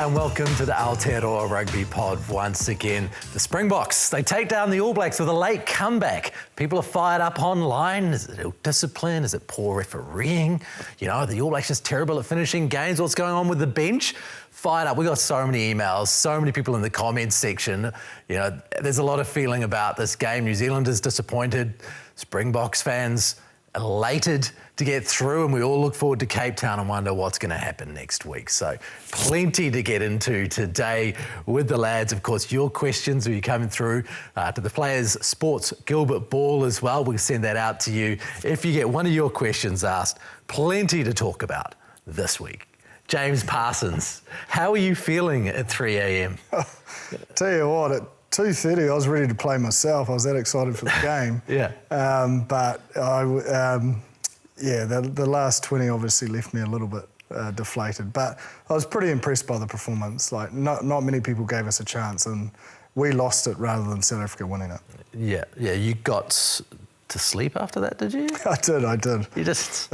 and welcome to the Aotearoa Rugby Pod once again. The Springboks, they take down the All Blacks with a late comeback. People are fired up online. Is it ill discipline? Is it poor refereeing? You know, the All Blacks just terrible at finishing games. What's going on with the bench? Fired up. We got so many emails, so many people in the comments section. You know, there's a lot of feeling about this game. New Zealanders disappointed, Springboks fans elated to get through, and we all look forward to Cape Town and wonder what's going to happen next week. So plenty to get into today with the lads. Of course, your questions will be coming through to the Players Sports Gilbert Ball as well. We'll send that out to you if you get one of your questions asked. Plenty to talk about this week. James Parsons, how are you feeling at 3 a.m? Tell you what, at 2:30 I was ready to play myself. I was that excited for the game. Yeah. But the last 20 obviously left me a little bit deflated. But I was pretty impressed by the performance. Like, not many people gave us a chance, and we lost it rather than South Africa winning it. Yeah. You got to sleep after that, did you? I did. You just...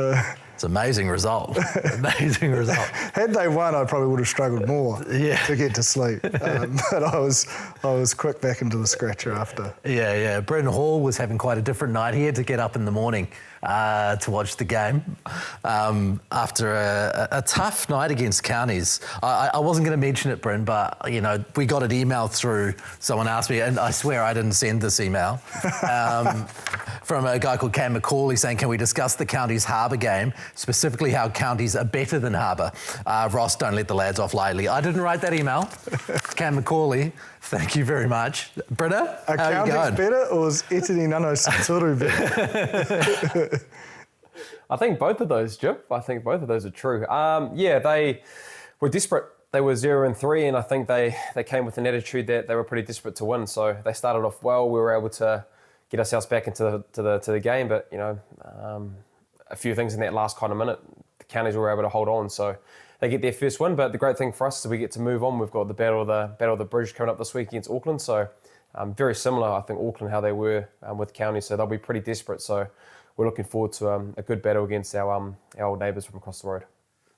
It's an amazing result. Amazing result. Had they won, I probably would have struggled more to get to sleep. But I was quick back into the scratcher after. Yeah. Brendan Hall was having quite a different night. He had to get up in the morning to watch the game after a tough night against Counties. I wasn't going to mention it, Bryn, but you know, we got an email through. Someone asked me, and I swear I didn't send this email, from a guy called Cam McCauley saying, can we discuss the Counties Harbour game, specifically how Counties are better than Harbour? Ross, don't let the lads off lightly. I didn't write that email. Cam McCauley, thank you very much. Britta, how are you going? Better, or is Etini Nano Satoru better? I think both of those, Jip. I think both of those are true. They were desperate. They were 0-3, and I think they came with an attitude that they were pretty desperate to win. So they started off well. We were able to get ourselves back into the game, but you know, a few things in that last kind of minute, the Counties were able to hold on. So they get their first win. But the great thing for us is we get to move on. We've got the Battle of the Bridge coming up this week against Auckland. So very similar, I think, Auckland, how they were with Counties. So they'll be pretty desperate. So we're looking forward to a good battle against our old neighbours from across the road.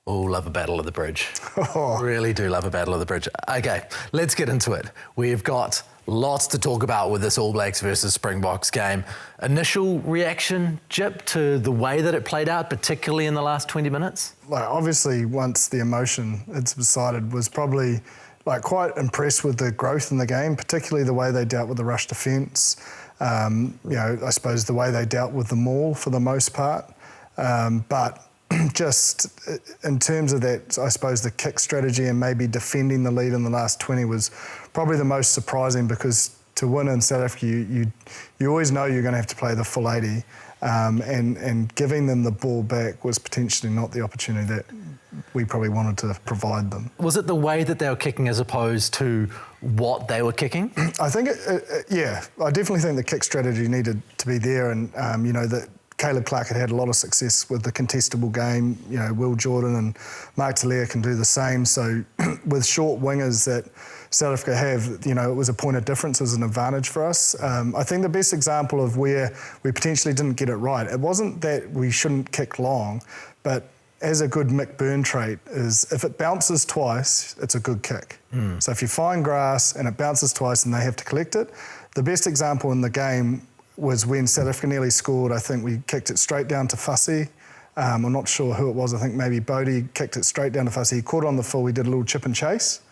Oh, love a Battle of the Bridge. Really do love a Battle of the Bridge. Okay, let's get into it. We've got lots to talk about with this All Blacks versus Springboks game. Initial reaction, Jip, to the way that it played out, particularly in the last 20 minutes? Like, obviously, once the emotion had subsided, was probably quite impressed with the growth in the game, particularly the way they dealt with the rush defence. I suppose the way they dealt with the maul for the most part. But just in terms of that, I suppose the kick strategy and maybe defending the lead in the last 20 was probably the most surprising, because to win in South Africa, you always know you're going to have to play the full 80, and giving them the ball back was potentially not the opportunity that we probably wanted to provide them. Was it the way that they were kicking as opposed to what they were kicking? I think, I definitely think the kick strategy needed to be there, and that Caleb Clark had a lot of success with the contestable game. You know, Will Jordan and Mark Talia can do the same. So with short wingers that South Africa have, you know, it was a point of difference as an advantage for us. I think the best example of where we potentially didn't get it right, it wasn't that we shouldn't kick long, but as a good Mick Byrne trait is, if it bounces twice, it's a good kick. So if you find grass and it bounces twice and they have to collect it, the best example in the game was when South Africa nearly scored. I think we kicked it straight down to Fussy. I'm not sure who it was. I think maybe Bodie kicked it straight down to Fussy. He caught on the full. We did a little chip and chase.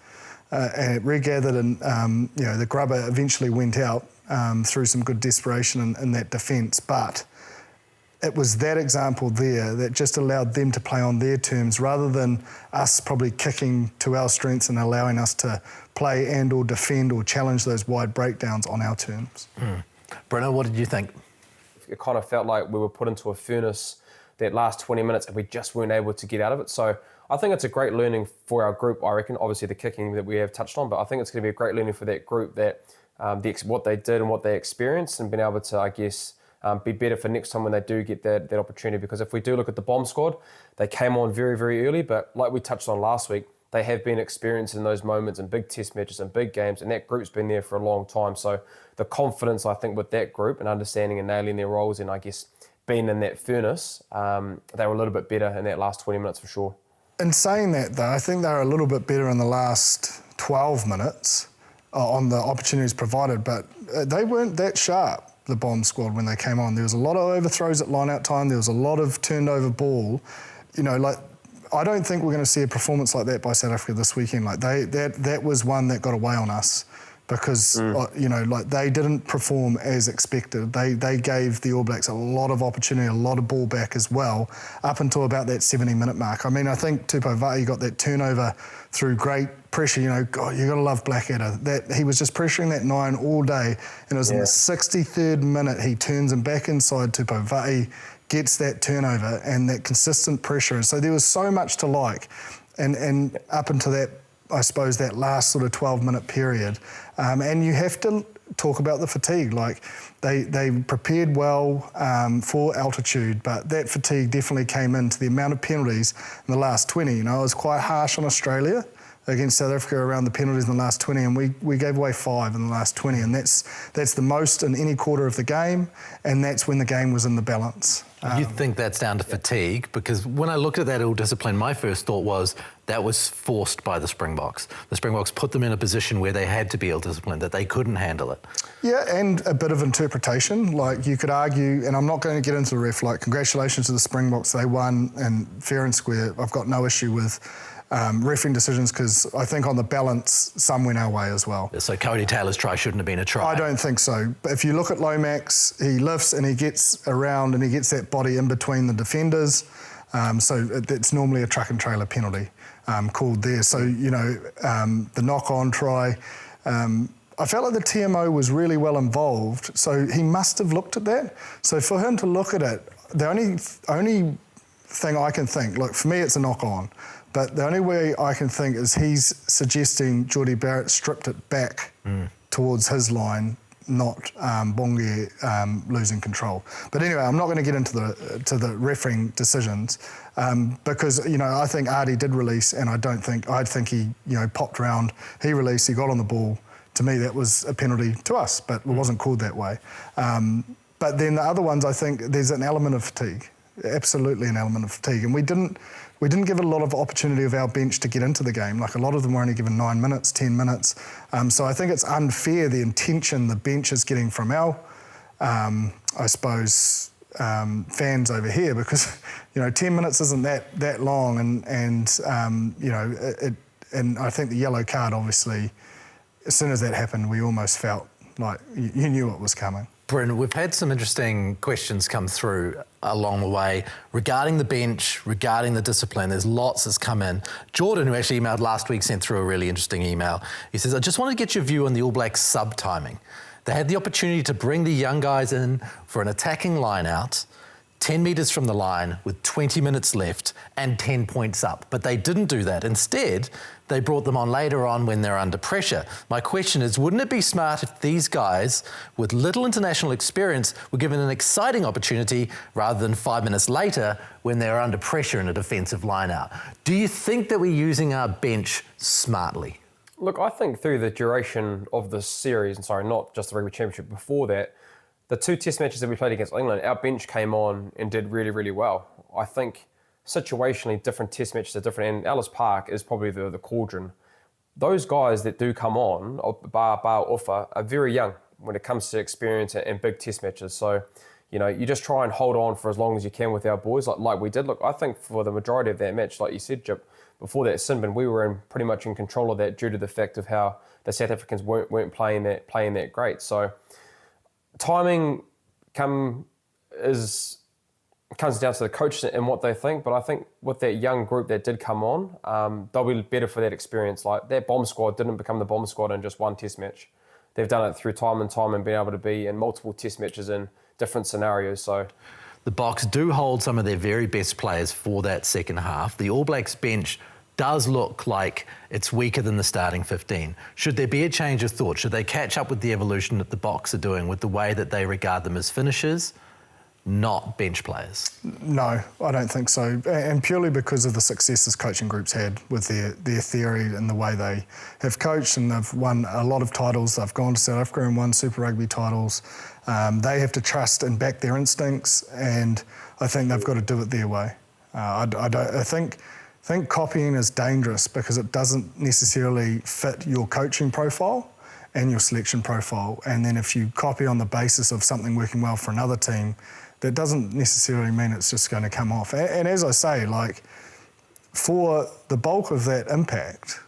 And it regathered, and the grubber eventually went out through some good desperation in that defence. But it was that example there that just allowed them to play on their terms rather than us probably kicking to our strengths and allowing us to play and or defend or challenge those wide breakdowns on our terms. Brenna, what did you think? It kind of felt like we were put into a furnace that last 20 minutes and we just weren't able to get out of it. So I think it's a great learning for our group, I reckon. Obviously the kicking that we have touched on, but I think it's going to be a great learning for that group, that what they did and what they experienced, and being able to, I guess, be better for next time when they do get that opportunity. Because if we do look at the bomb squad, they came on very, very early, but like we touched on last week, they have been experienced in those moments in big test matches and big games, and that group's been there for a long time. So the confidence, I think, with that group and understanding and nailing their roles and, I guess, being in that furnace, they were a little bit better in that last 20 minutes for sure. In saying that, though, I think they're a little bit better in the last 12 minutes on the opportunities provided, but they weren't that sharp, the Bomb squad, when they came on. There was a lot of overthrows at line-out time. There was a lot of turned-over ball. You know, like, I don't think we're going to see a performance like that by South Africa this weekend. Like, that was one that got away on us because, you know, like, they didn't perform as expected. They gave the All Blacks a lot of opportunity, a lot of ball back as well, up until about that 70-minute mark. I mean, I think Tupou Vaa'i got that turnover through great pressure. You know, God, you got to love Blackadder. That he was just pressuring that 9 all day, and it was in the 63rd minute he turns him back inside. Tupou Vaa'i gets that turnover and that consistent pressure. And so there was so much to like, and up until that, I suppose, that last sort of 12-minute period. And you have to talk about the fatigue. Like, they prepared well for altitude, but that fatigue definitely came into the amount of penalties in the last 20. You know, it was quite harsh on Australia against South Africa around the penalties in the last 20, and we gave away 5 in the last 20, and that's the most in any quarter of the game, and that's when the game was in the balance. You think that's down to fatigue? Because when I looked at that ill-discipline, my first thought was that was forced by the Springboks. The Springboks put them in a position where they had to be ill-disciplined, that they couldn't handle it. Yeah, and a bit of interpretation. Like, you could argue, and I'm not going to get into the ref, like, congratulations to the Springboks, they won, and fair and square. I've got no issue with refereeing decisions, because I think on the balance, some went our way as well. So Cody Taylor's try shouldn't have been a try? I don't think so. But if you look at Lomax, he lifts and he gets around and he gets that body in between the defenders. So it's normally a truck and trailer penalty called there. So, you know, the knock-on try, I felt like the TMO was really well involved, so he must have looked at that. So for him to look at it, the only thing I can think, like, for me it's a knock-on, but the only way I can think is he's suggesting Jordie Barrett stripped it back towards his line, not Bongi losing control. But anyway, I'm not going to get into the refereeing decisions because, you know, I think Artie did release, and I think he, you know, popped around. He released, he got on the ball. To me, that was a penalty to us, but it wasn't called that way. But then the other ones, I think there's an element of fatigue, absolutely an element of fatigue, and we didn't give a lot of opportunity of our bench to get into the game. Like, a lot of them were only given 9 minutes, 10 minutes. So I think it's unfair, the intention the bench is getting from our, I suppose, fans over here, because, you know, 10 minutes isn't that long, and you know, and I think the yellow card, obviously, as soon as that happened, we almost felt like you knew it was coming. Bryn, we've had some interesting questions come through along the way regarding the bench, regarding the discipline. There's lots that's come in. Jordan, who actually emailed last week, sent through a really interesting email. He says, I just want to get your view on the All Blacks sub-timing. They had the opportunity to bring the young guys in for an attacking line-out, 10 metres from the line with 20 minutes left and 10 points up. But they didn't do that. Instead, they brought them on later on when they're under pressure. My question is, wouldn't it be smart if these guys with little international experience were given an exciting opportunity rather than 5 minutes later when they're under pressure in a defensive line-out? Do you think that we're using our bench smartly? Look, I think through the duration of this series, and sorry, not just the Rugby Championship, before that, the 2 test matches that we played against England, our bench came on and did really, really well. I think situationally, different test matches are different, and Ellis Park is probably the cauldron. Those guys that do come on, bar Ufa, are very young when it comes to experience and big test matches. So, you know, you just try and hold on for as long as you can with our boys, like we did. Look, I think for the majority of that match, like you said, Jip, before that Sinbin, we were pretty much in control of that due to the fact of how the South Africans weren't playing that great. So timing comes down to the coach and what they think, but I think with that young group that did come on, they'll be better for that experience. Like, that bomb squad didn't become the bomb squad in just one test match. They've done it through time and time and been able to be in multiple test matches in different scenarios. So the Boks do hold some of their very best players for that second half. The All Blacks bench does look like it's weaker than the starting 15. Should there be a change of thought? Should they catch up with the evolution that the Boks are doing with the way that they regard them as finishers, not bench players? No, I don't think so. And purely because of the successes coaching groups had with their theory and the way they have coached, and they've won a lot of titles. They've gone to South Africa and won Super Rugby titles. They have to trust and back their instincts, and I think they've got to do it their way. I think I think copying is dangerous because it doesn't necessarily fit your coaching profile and your selection profile. And then if you copy on the basis of something working well for another team, that doesn't necessarily mean it's just going to come off. And as I say, like, for the bulk of that impact,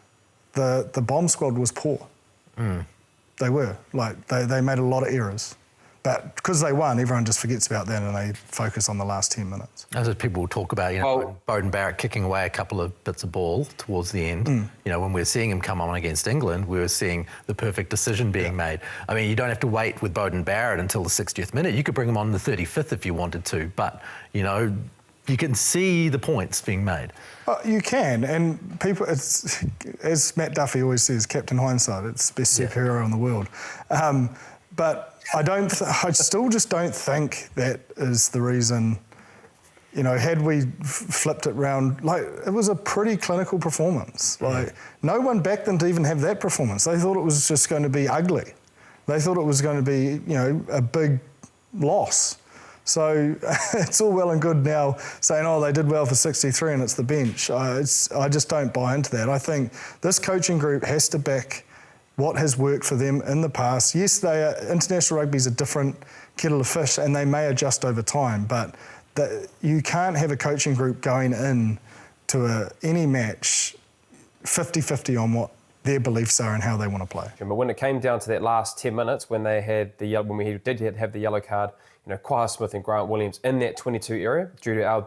the bomb squad was poor. They were. Like, they made a lot of errors. But because they won, everyone just forgets about that and they focus on the last 10 minutes. As people talk about, Bowden Barrett kicking away a couple of bits of ball towards the end. When we were seeing him come on against England, we were seeing the perfect decision being made. I mean, you don't have to wait with Bowden Barrett until the 60th minute. You could bring him on the 35th if you wanted to, but, you can see the points being made. You can, and people, it's, as Matt Duffy always says, Captain Hindsight, it's the best superhero in the world. But I still just don't think that is the reason. Had we flipped it round, like, it was a pretty clinical performance. Like, no one backed them to even have that performance. They thought it was just going to be ugly. They thought it was going to be, a big loss. So it's all well and good now saying, they did well for 63 and it's the bench. I just don't buy into that. I think this coaching group has to back what has worked for them in the past. Yes, international rugby is a different kettle of fish and they may adjust over time, but you can't have a coaching group going in to any match 50-50 on what their beliefs are and how they want to play. But when it came down to that last 10 minutes, when we did have the yellow card, Quah Smith and Grant Williams in that 22 area, due to our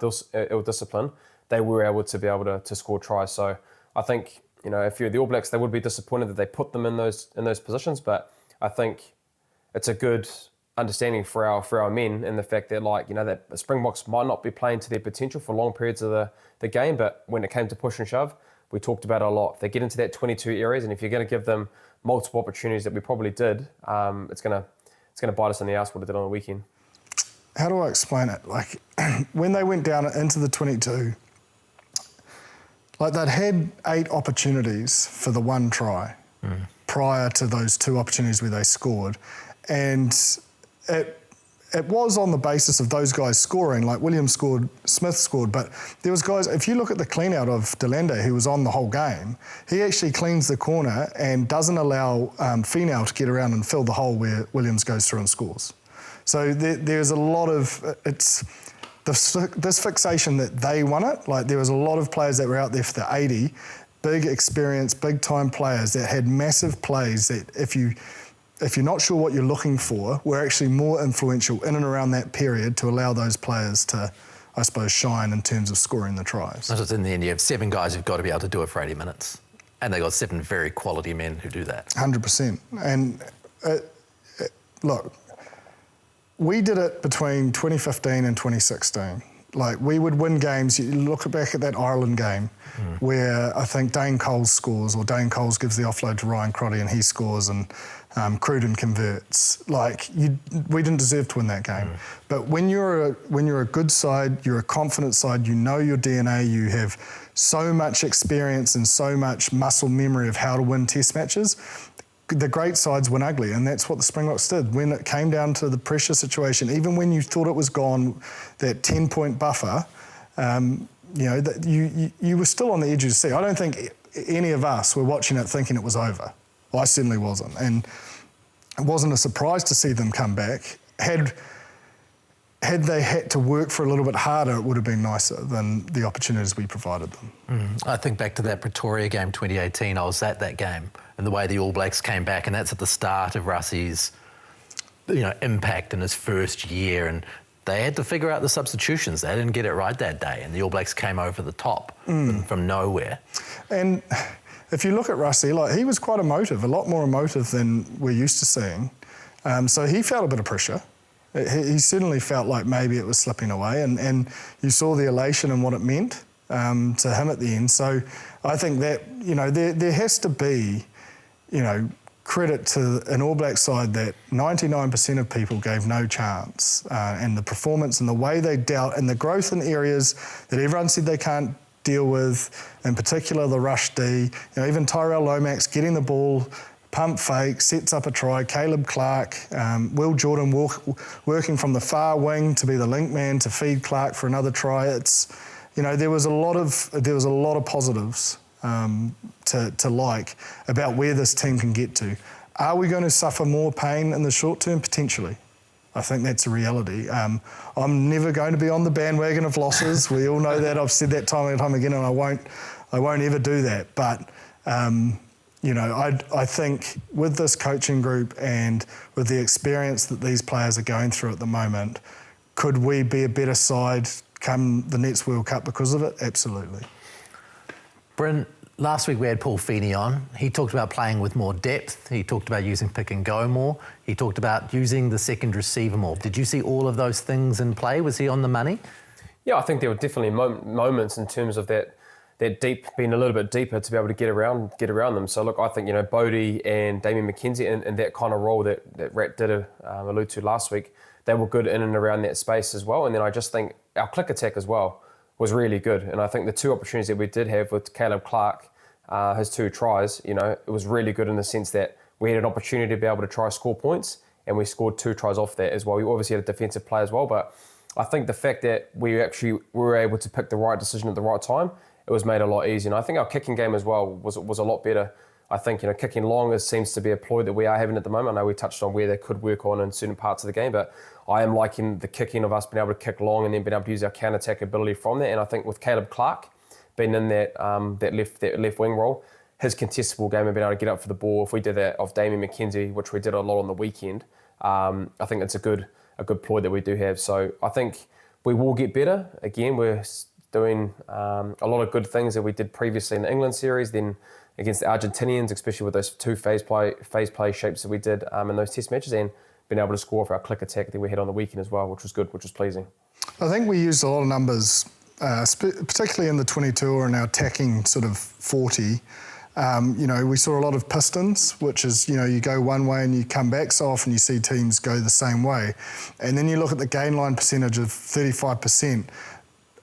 ill discipline, they were able to score tries. So I think, if you're the All Blacks, they would be disappointed that they put them in those positions. But I think it's a good understanding for our men in the fact that, that Springboks might not be playing to their potential for long periods of the game, but when it came to push and shove, we talked about it a lot. If they get into that 22 areas, and if you're going to give them multiple opportunities that we probably did, it's going to bite us in the ass what it did on the weekend. How do I explain it? Like, when they went down into the 22, like, they'd had 8 opportunities for the one try prior to those 2 opportunities where they scored. And it was on the basis of those guys scoring, like Williams scored, Smith scored, but there was guys, if you look at the clean out of Delande, who was on the whole game, he actually cleans the corner and doesn't allow Finau to get around and fill the hole where Williams goes through and scores. So there's a lot of, this fixation that they won it. Like, there was a lot of players that were out there for the 80, big experience, big time players that had massive plays that if you're not sure what you're looking for, were actually more influential in and around that period to allow those players to, I suppose, shine in terms of scoring the tries. That's in the end, you have 7 guys who've got to be able to do it for 80 minutes. And they got 7 very quality men who do that. 100%. And look, we did it between 2015 and 2016. Like, we would win games. You look back at that Ireland game where I think Dane Coles scores, or Dane Coles gives the offload to Ryan Crotty and he scores, and Cruden converts. Like, we didn't deserve to win that game. But when you're a good side, you're a confident side, you know your DNA, you have so much experience and so much muscle memory of how to win test matches, the great sides win ugly, and that's what the Springboks did. When it came down to the pressure situation, even when you thought it was gone, that 10-point buffer, you were still on the edge of the seat. I don't think any of us were watching it thinking it was over. Well, I certainly wasn't, and it wasn't a surprise to see them come back. Had they had to work for a little bit harder, it would have been nicer than the opportunities we provided them. I think back to that Pretoria game 2018, I was at that game, and the way the All Blacks came back, and that's at the start of Russie's impact in his first year, and they had to figure out the substitutions. They didn't get it right that day, and the All Blacks came over the top from nowhere. And if you look at Russie, like, he was quite emotive, a lot more emotive than we're used to seeing. So he felt a bit of pressure. He certainly felt like maybe it was slipping away, and you saw the elation and what it meant to him at the end. So I think that, there has to be, credit to an All Black side that 99% of people gave no chance, and the performance and the way they dealt and the growth in areas that everyone said they can't deal with, in particular the rush D, even Tyrell Lomax getting the ball, pump fake, sets up a try, Caleb Clark, Will Jordan working from the far wing to be the link man to feed Clark for another try. It's, you know, there was a lot of positives to like about where this team can get to. Are we going to suffer more pain in the short term? Potentially. I think that's a reality. I'm never going to be on the bandwagon of losses. We all know that. I've said that time and time again, and I won't ever do that. But you know, I think with this coaching group and with the experience that these players are going through at the moment, could we be a better side come the next World Cup because of it? Absolutely. Bryn, last week we had Paul Feeney on. He talked about playing with more depth. He talked about using pick and go more. He talked about using the second receiver more. Did you see all of those things in play? Was he on the money? Yeah, I think there were definitely moments in terms of that deep, being a little bit deeper to be able to get around them. So look, I think, you know, Bodie and Damien McKenzie in that kind of role that Rat did allude to last week, they were good in and around that space as well. And then I just think our click attack as well was really good. And I think the two opportunities that we did have with Caleb Clark, his 2 tries, you know, it was really good in the sense that we had an opportunity to be able to try score points, and we scored 2 tries off that as well. We obviously had a defensive play as well, but I think the fact that we actually were able to pick the right decision at the right time, it was made a lot easier. And I think our kicking game as well was a lot better. I think, you know, kicking long seems to be a ploy that we are having at the moment. I know we touched on where they could work on in certain parts of the game, but I am liking the kicking of us being able to kick long and then being able to use our counter-attack ability from that. And I think with Caleb Clark being in that left wing role, his contestable game and being able to get up for the ball, if we did that of Damien McKenzie, which we did a lot on the weekend, I think it's a good ploy that we do have. So I think we will get better. Again, we're doing a lot of good things that we did previously in the England series, then against the Argentinians, especially with those 2 phase play shapes that we did in those test matches, and being able to score for our click attack that we had on the weekend as well, which was good, which was pleasing. I think we used a lot of numbers, particularly in the 22 or in our attacking sort of 40. You know, we saw a lot of pistons, which is, you know, you go one way and you come back. So often you see teams go the same way. And then you look at the gain line percentage of 35%.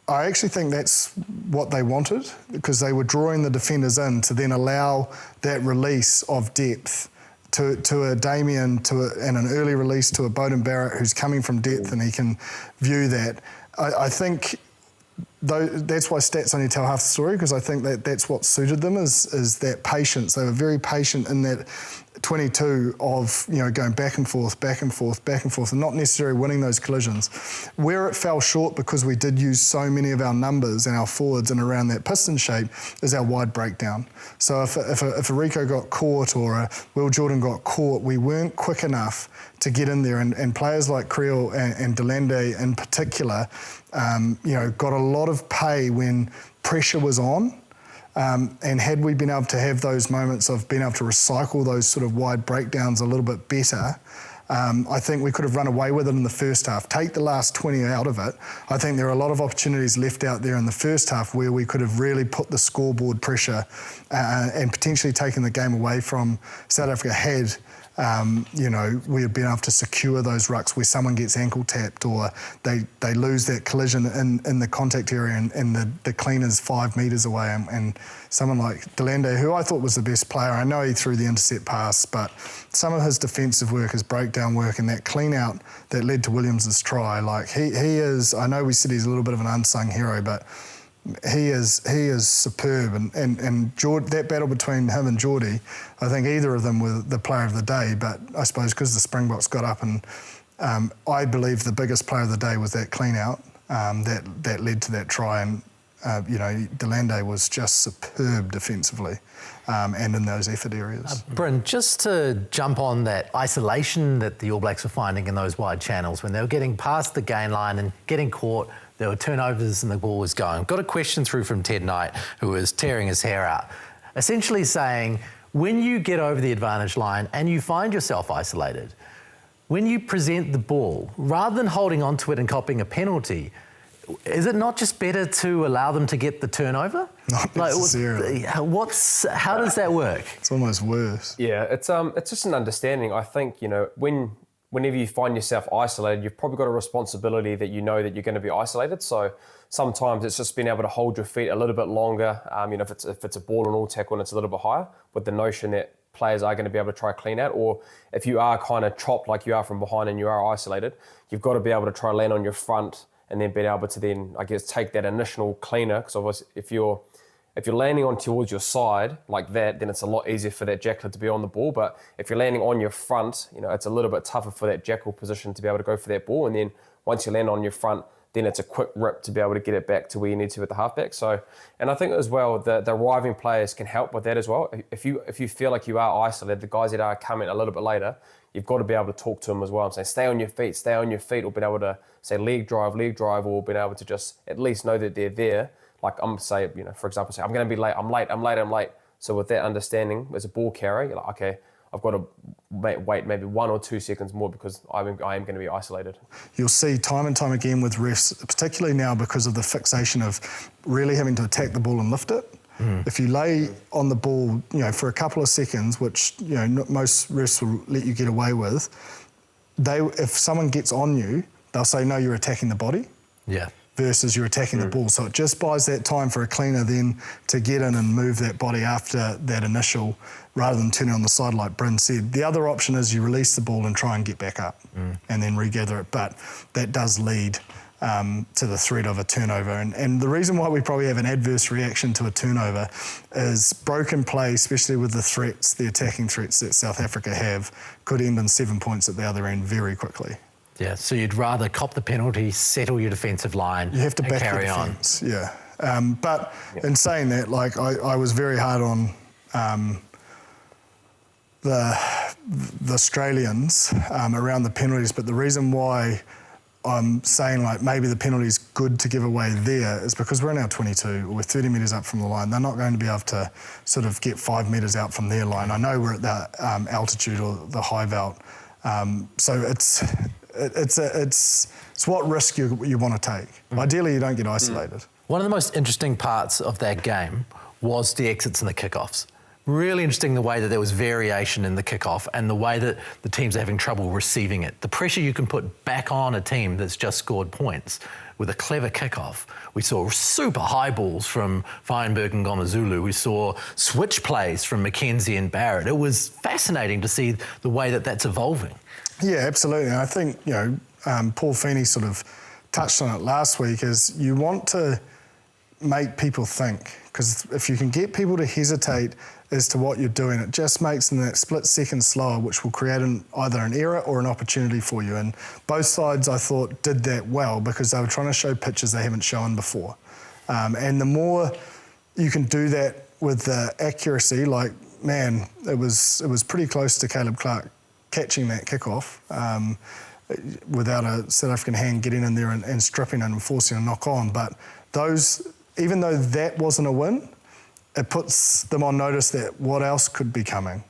I actually think that's what they wanted, because they were drawing the defenders in to then allow that release of depth to a Damien and an early release to a Bowden Barrett who's coming from depth, and he can view that. I think that's why stats only tell half the story, because I think that's what suited them is that patience. They were very patient in that 22 of, you know, going back and forth, and not necessarily winning those collisions. Where it fell short, because we did use so many of our numbers and our forwards and around that piston shape, is our wide breakdown. So if a Rico got caught or a Will Jordan got caught, we weren't quick enough to get in there. And players like Creel and Delande in particular, you know, got a lot of pay when pressure was on. And had we been able to have those moments of being able to recycle those sort of wide breakdowns a little bit better, I think we could have run away with it in the first half. Take the last 20 out of it. I think there are a lot of opportunities left out there in the first half where we could have really put the scoreboard pressure and potentially taken the game away from South Africa had you know, we have been able to secure those rucks where someone gets ankle tapped or they lose that collision in the contact area and the cleaner's 5 metres away. And someone like Delande, who I thought was the best player, I know he threw the intercept pass, but some of his defensive work, his breakdown work, and that clean out that led to Williams' try, like he is, I know we said he's a little bit of an unsung hero, but he is superb, and that battle between him and Geordie, I think either of them were the player of the day, but I suppose because the Springboks got up and I believe the biggest player of the day was that clean out that led to that try, and you know, Delande was just superb defensively and in those effort areas. Bryn, just to jump on that isolation that the All Blacks were finding in those wide channels when they were getting past the gain line and getting caught, there were turnovers and the ball was going. Got a question through from Ted Knight, who was tearing his hair out, essentially saying, when you get over the advantage line and you find yourself isolated, when you present the ball, rather than holding on to it and copying a penalty, is it not just better to allow them to get the turnover? Not necessarily. How does that work? It's almost worse. Yeah, it's just an understanding. I think, you know, whenever you find yourself isolated, you've probably got a responsibility that you know that you're going to be isolated. So sometimes it's just being able to hold your feet a little bit longer. You know, if it's a ball and all tackle and it's a little bit higher, with the notion that players are going to be able to try clean out, or if you are kind of chopped like you are from behind and you are isolated, you've got to be able to try land on your front and then being able to then, I guess, take that initial cleaner, because obviously if you're landing on towards your side like that, then it's a lot easier for that jackal to be on the ball. But if you're landing on your front, it's a little bit tougher for that jackal position to be able to go for that ball. And then once you land on your front, then it's a quick rip to be able to get it back to where you need to at the halfback. So, and I think as well, the arriving players can help with that as well. If you feel like you are isolated, the guys that are coming a little bit later, you've got to be able to talk to them as well. I'm saying stay on your feet, or being able to say leg drive, or being able to just at least know that they're there. Like I'm say, for example, say I'm going to be late, I'm late. So with that understanding, as a ball carrier, you're like, okay, I've got to wait maybe 1 or 2 seconds more because I am going to be isolated. You'll see time and time again with refs, particularly now because of the fixation of really having to attack the ball and lift it. If you lay on the ball, for a couple of seconds, which most refs will let you get away with, if someone gets on you, they'll say, no, you're attacking the body. Yeah. Versus you're attacking the ball. So it just buys that time for a cleaner then to get in and move that body after that initial, rather than turning on the side like Bryn said. The other option is you release the ball and try and get back up and then regather it. But that does lead to the threat of a turnover. And the reason why we probably have an adverse reaction to a turnover is broken play, especially with the attacking threats that South Africa have, could end in 7 points at the other end very quickly. Yeah, so you'd rather cop the penalty, settle your defensive line, you have to and back carry your on. defence, yeah. But in saying that, like I was very hard on the Australians around the penalties, but the reason why I'm saying like maybe the penalty's good to give away there is because we're in our 22, or we're 30 metres up from the line. They're not going to be able to sort of get 5 metres out from their line. I know we're at that altitude or the high veld, so it's what risk you want to take. Ideally, you don't get isolated. One of the most interesting parts of that game was the exits and the kickoffs. Really interesting the way that there was variation in the kickoff and the way that the teams are having trouble receiving it. The pressure you can put back on a team that's just scored points with a clever kickoff. We saw super high balls from Feinberg and Gomazulu. We saw switch plays from McKenzie and Barrett. It was fascinating to see the way that that's evolving. Yeah, absolutely. And I think, Paul Feeney sort of touched on it last week, is you want to make people think, because if you can get people to hesitate as to what you're doing, it just makes them that split second slower, which will create either an error or an opportunity for you. And both sides, I thought, did that well because they were trying to show pitches they haven't shown before. And the more you can do that with the accuracy, like, man, it was pretty close to Caleb Clark catching that kickoff without a South African hand getting in there and stripping and forcing a knock on. But even though that wasn't a win, it puts them on notice that what else could be coming.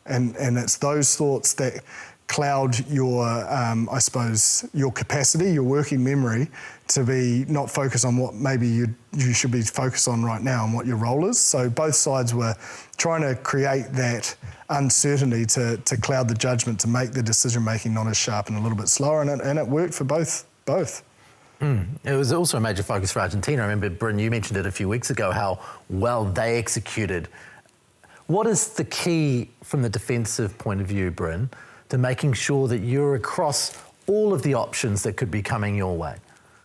And it's those thoughts that cloud your, I suppose, your capacity, your working memory to be not focused on what maybe you should be focused on right now and what your role is. So both sides were trying to create that uncertainty to cloud the judgment, to make the decision-making not as sharp and a little bit slower, and it worked for both. It was also a major focus for Argentina. I remember, Bryn, you mentioned it a few weeks ago, how well they executed. What is the key from the defensive point of view, Bryn, to making sure that you're across all of the options that could be coming your way?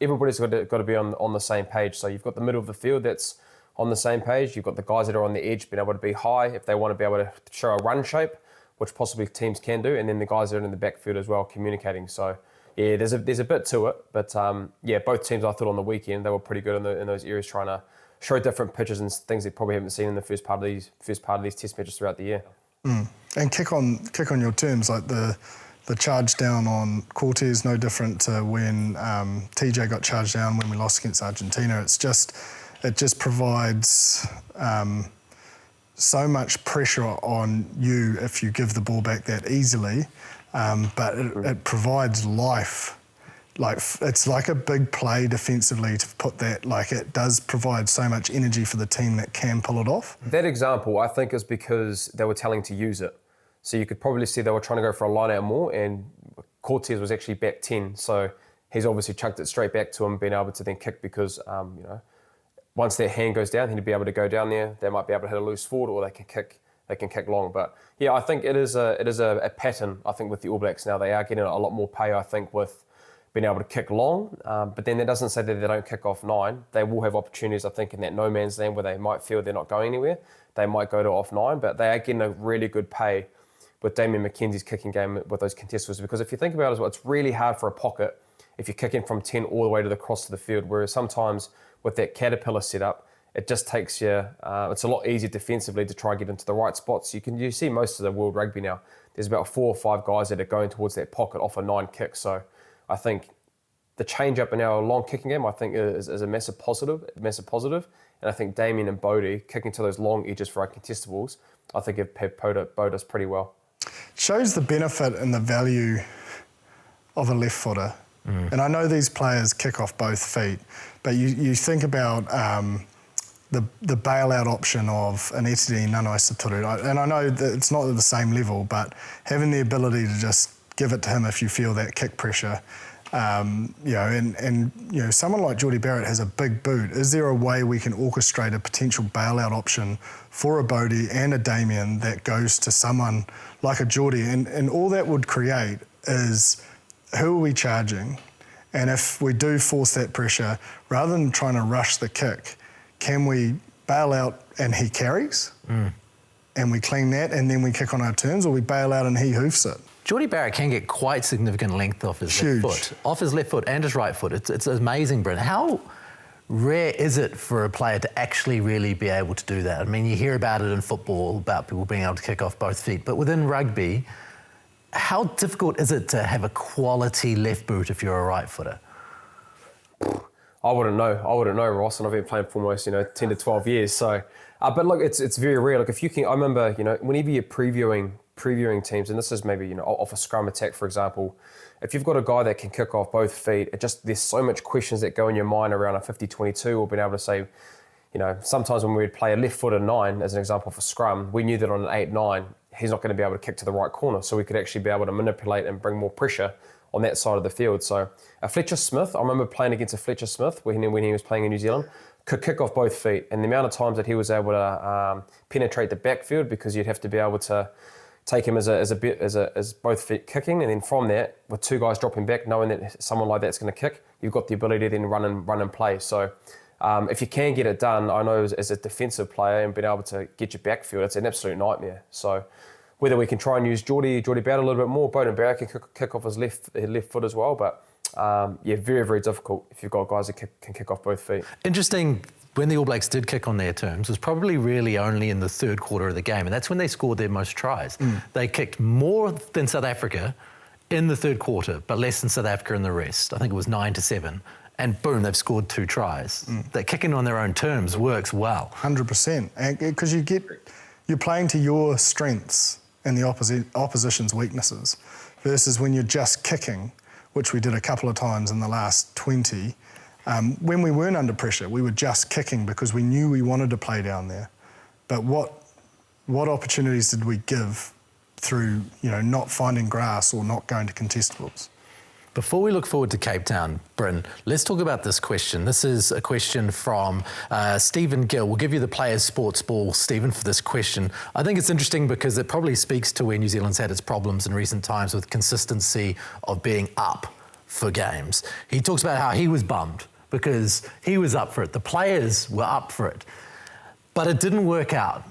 Everybody's got to be on the same page. So you've got the middle of the field that's on the same page. You've got the guys that are on the edge being able to be high if they want to be able to show a run shape, which possibly teams can do, and then the guys that are in the backfield as well communicating. So yeah, there's a bit to it, but both teams I thought on the weekend they were pretty good in those areas, trying to show different pitches and things they probably haven't seen in the first part of these test matches throughout the year. And kick on your terms, like the charge down on Cortez, no different to when TJ got charged down when we lost against Argentina. It just provides so much pressure on you if you give the ball back that easily. But it provides life. Like, it's like a big play defensively to put that. Like, it does provide so much energy for the team that can pull it off. That example, I think, is because they were telling to use it. So you could probably see they were trying to go for a line out more, and Cortez was actually back 10. So he's obviously chucked it straight back to him, being able to then kick because, once their hand goes down, he'd be able to go down there. They might be able to hit a loose forward, or they can kick long. But yeah, I think it is a pattern. I think with the All Blacks now, they are getting a lot more pay. I think with being able to kick long, but then that doesn't say that they don't kick off 9. They will have opportunities, I think, in that no man's land where they might feel they're not going anywhere. They might go to off 9, but they are getting a really good pay with Damian McKenzie's kicking game with those contests. Because if you think about it as well, it's really hard for a pocket if you're kicking from 10 all the way to the cross of the field, whereas sometimes with that caterpillar setup, it just takes you, it's a lot easier defensively to try and get into the right spots. You see most of the world rugby now, there's about 4 or 5 guys that are going towards that pocket off a 9 kick. So I think the change up in our long kicking game, I think is a massive positive. And I think Damien and Bodie kicking to those long edges for our contestables, I think have bowed us pretty well. Shows the benefit and the value of a left footer. And I know these players kick off both feet, but you think about the bailout option of an Etiti Nanai Saturu. And I know that it's not at the same level, but having the ability to just give it to him if you feel that kick pressure. Someone like Geordie Barrett has a big boot. Is there a way we can orchestrate a potential bailout option for a Bodie and a Damien that goes to someone like a Geordie? And all that would create is, who are we charging? And if we do force that pressure, rather than trying to rush the kick, can we bail out and he carries? And we clean that and then we kick on our terms, or we bail out and he hoofs it? Geordie Barrett can get quite significant length off his left foot. Off his left foot and his right foot. It's amazing, Brent. How rare is it for a player to actually really be able to do that? I mean, you hear about it in football, about people being able to kick off both feet, but within rugby, how difficult is it to have a quality left boot if you're a right footer? I wouldn't know, Ross, and I've been playing for almost 10 to 12 years. So, but look, it's very rare. Like if you can, I remember, whenever you're previewing teams, and this is maybe off a scrum attack, for example, if you've got a guy that can kick off both feet, there's so much questions that go in your mind around a 50-22, or being able to say, sometimes when we'd play a left footer 9 as an example for scrum, we knew that on an 8-9 he's not going to be able to kick to the right corner, so we could actually be able to manipulate and bring more pressure on that side of the field. So a Fletcher Smith, I remember playing against a Fletcher Smith when he was playing in New Zealand, could kick off both feet, and the amount of times that he was able to penetrate the backfield, because you'd have to be able to take him as both feet kicking, and then from that, with 2 guys dropping back, knowing that someone like that's going to kick, you've got the ability to then run and play. So if you can get it done, I know as a defensive player and being able to get your backfield, it's an absolute nightmare. So whether we can try and use Geordie Barrett a little bit more, Beauden Barrett can kick off his left foot as well, but very, very difficult if you've got guys that can kick off both feet. Interesting, when the All Blacks did kick on their terms, was probably really only in the third quarter of the game, and that's when they scored their most tries. They kicked more than South Africa in the third quarter, but less than South Africa in the rest. I think it was 9-7. And boom, they've scored 2 tries. That kicking on their own terms works well. 100%. Because you're playing to your strengths and the opposition's weaknesses, versus when you're just kicking, which we did a couple of times in the last 20. When we weren't under pressure, we were just kicking because we knew we wanted to play down there. But what opportunities did we give through not finding grass or not going to contestables? Before we look forward to Cape Town, Bryn, let's talk about this question. This is a question from Stephen Gill. We'll give you the Players Sports Ball, Stephen, for this question. I think it's interesting because it probably speaks to where New Zealand's had its problems in recent times with consistency of being up for games. He talks about how he was bummed because he was up for it. The players were up for it, but it didn't work out.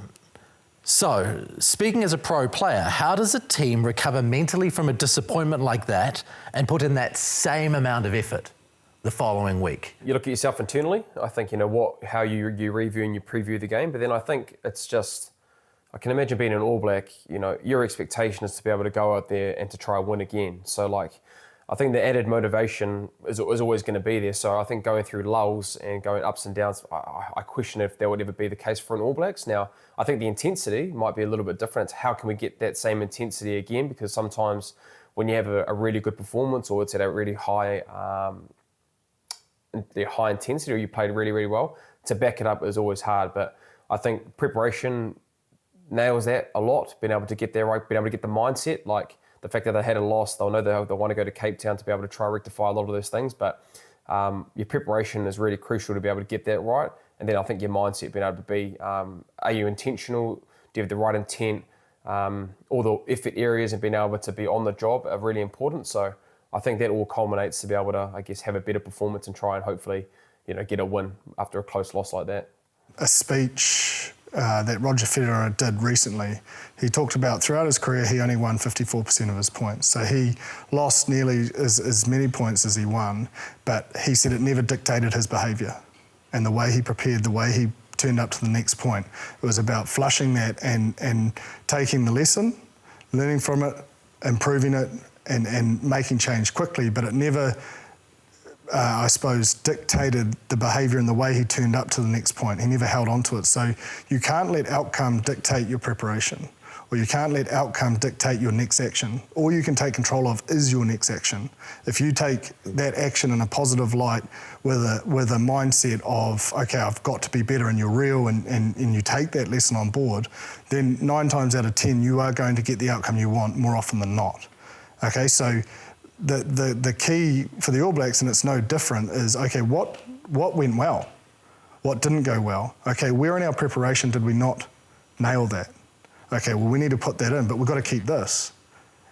So, speaking as a pro player, how does a team recover mentally from a disappointment like that and put in that same amount of effort the following week? You look at yourself internally. I think, how you review and you preview the game. But then I think it's just, I can imagine being an All Black, your expectation is to be able to go out there and to try and win again. So, I think the added motivation is always going to be there. So I think going through lulls and going ups and downs, I question if that would ever be the case for an All Blacks. Now, I think the intensity might be a little bit different. How can we get that same intensity again? Because sometimes when you have a really good performance, or it's at a really high intensity, or you played really, really well, to back it up is always hard. But I think preparation nails that a lot, being able to get there right, being able to get the mindset, the fact that they had a loss, they'll know they want to go to Cape Town to be able to try and rectify a lot of those things. But your preparation is really crucial to be able to get that right. And then I think your mindset, being able to be, are you intentional? Do you have the right intent? All the effort areas and being able to be on the job are really important. So I think that all culminates to be able to, I guess, have a better performance and try and hopefully, get a win after a close loss like that. A speech that Roger Federer did recently, he talked about throughout his career he only won 54% of his points. So he lost nearly as many points as he won, but he said it never dictated his behaviour and the way he prepared, the way he turned up to the next point. It was about flushing that and taking the lesson, learning from it, improving it, and making change quickly, but it never, I suppose, dictated the behaviour and the way he turned up to the next point. He never held on to it. So you can't let outcome dictate your preparation, or you can't let outcome dictate your next action. All you can take control of is your next action. If you take that action in a positive light with a mindset of, okay, I've got to be better, and you're real and you take that lesson on board, then 9 times out of 10 you are going to get the outcome you want more often than not. Okay, so the key for the All Blacks, and it's no different, is, okay, what went well? What didn't go well? Okay, where in our preparation did we not nail that? Okay, well, we need to put that in, but we've got to keep this.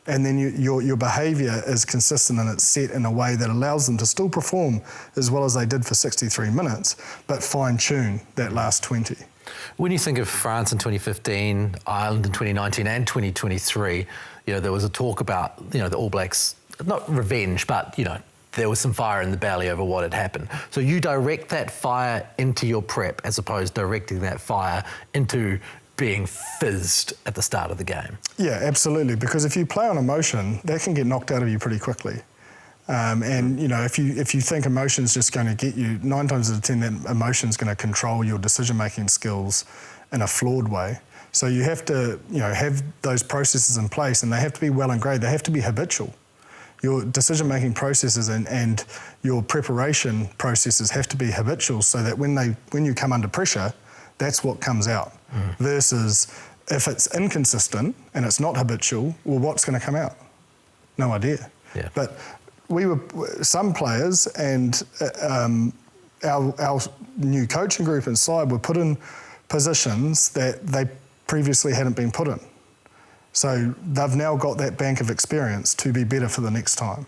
And then your behaviour is consistent and it's set in a way that allows them to still perform as well as they did for 63 minutes, but fine-tune that last 20. When you think of France in 2015, Ireland in 2019 and 2023, there was a talk about, the All Blacks, not revenge, but, there was some fire in the belly over what had happened. So you direct that fire into your prep as opposed to directing that fire into being fizzed at the start of the game. Yeah, absolutely, because if you play on emotion, that can get knocked out of you pretty quickly. And if you think emotion's just going to get you, 9 times out of 10 that emotion's going to control your decision-making skills in a flawed way. So you have to have those processes in place, and they have to be well ingrained. They have to be habitual. Your decision-making processes and your preparation processes have to be habitual, so that when you come under pressure, that's what comes out. Versus if it's inconsistent and it's not habitual, well, what's going to come out? No idea. Yeah. But some players and our new coaching group inside were put in positions that they previously hadn't been put in. So they've now got that bank of experience to be better for the next time.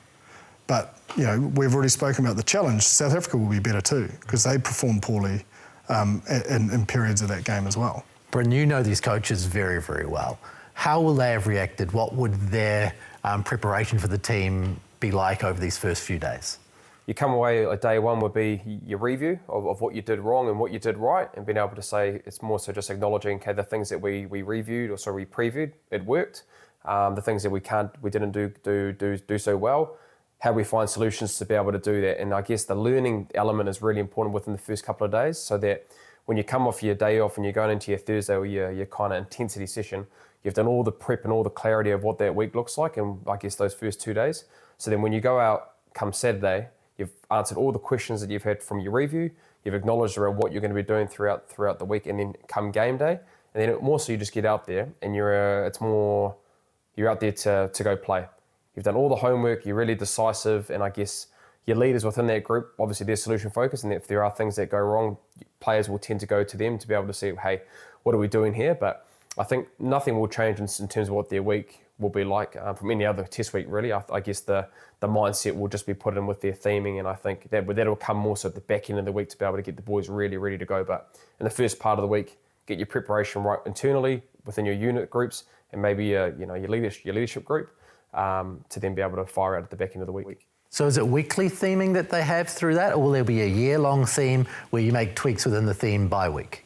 But, we've already spoken about the challenge. South Africa will be better too, because they perform poorly in periods of that game as well. Bryn, you know these coaches very, very well. How will they have reacted? What would their preparation for the team be like over these first few days? You come away, day one would be your review of what you did wrong and what you did right, and being able to say, it's more so just acknowledging, okay, the things that we reviewed, or we previewed, it worked. The things that we didn't do so well, how we find solutions to be able to do that. And I guess the learning element is really important within the first couple of days, so that when you come off your day off and you're going into your Thursday or your kind of intensity session, you've done all the prep and all the clarity of what that week looks like, and I guess those first 2 days. So then when you go out come Saturday, you've answered all the questions that you've had from your review, you've acknowledged around what you're going to be doing throughout the week, and then come game day, and then more so you just get out there and you're out there to go play. You've done all the homework, you're really decisive, and I guess your leaders within that group, obviously they're solution focused, and if there are things that go wrong, players will tend to go to them to be able to see, hey, what are we doing here? But I think nothing will change in terms of what their week will be like from any other test week, really. I guess the mindset will just be put in with their theming, and I think that'll come more so at the back end of the week to be able to get the boys really ready to go. But in the first part of the week, get your preparation right internally within your unit groups, and maybe your leadership group, to then be able to fire out at the back end of the week. So is it weekly theming that they have through that, or will there be a year-long theme where you make tweaks within the theme by week?